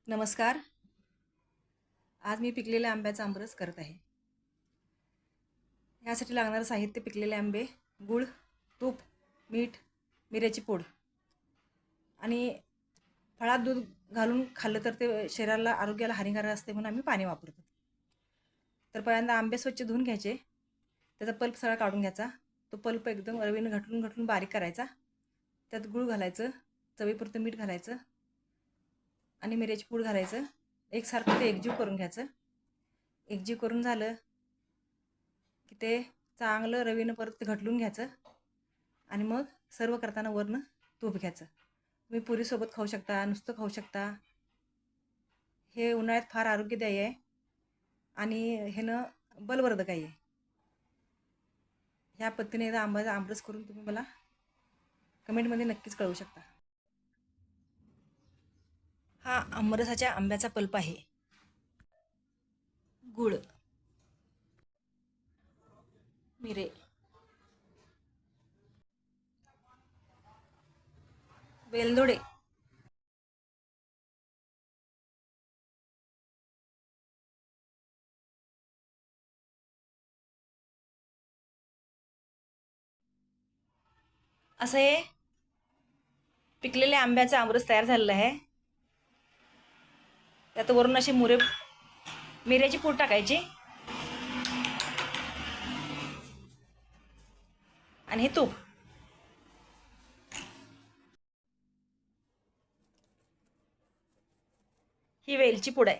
नमस्कार. आज मी पिकलेल्या आंब्याचा आमरस करत आहे. यासाठी लागणारं साहित्य: पिकलेले आंबे, गूळ, तूप, मीठ, मिऱ्याची पूड. आणि फळात दूध घालून खाल्लं तर ते शरीराला, आरोग्याला हानिकारक असते म्हणून आम्ही पाणी वापरतो. तर पहिल्यांदा आंबे स्वच्छ धुवून घ्यायचे. त्याचा पल्प सगळा काढून घ्यायचा. तो पल्प एकदम रवीनं घटून बारीक करायचा. त्यात गूळ घालायचं, चवीपुरतं मीठ घालायचं आणि मिऱ्याची पूड घालायचं. एकसारखं ते एकजीव करून घ्यायचं. एकजीव करून झालं की ते चांगलं रवीनं परत घटलून घ्यायचं. आणि मग सर्व करताना वरनं तूप घ्यायचं. तुम्ही पुरीसोबत खाऊ शकता, नुसतं खाऊ शकता. हे उन्हाळ्यात फार आरोग्यदायी आहे आणि ह्यानं बलवर्धक आहे. ह्या पद्धतीने एकदा आंब्याचा आमरस करून तुम्ही मला कमेंटमध्ये नक्कीच कळवू शकता. हा आमरसाच्या आंब्याचा पल्प आहे. गूळ, मिरे, वेलदोडे, असं हे पिकलेल्या आंब्याचा आमरस तयार झालेला आहे. त्यात वरून असे मिऱ्याची पूड टाकायची आणि हे तूप. ही वेलची पूड आहे.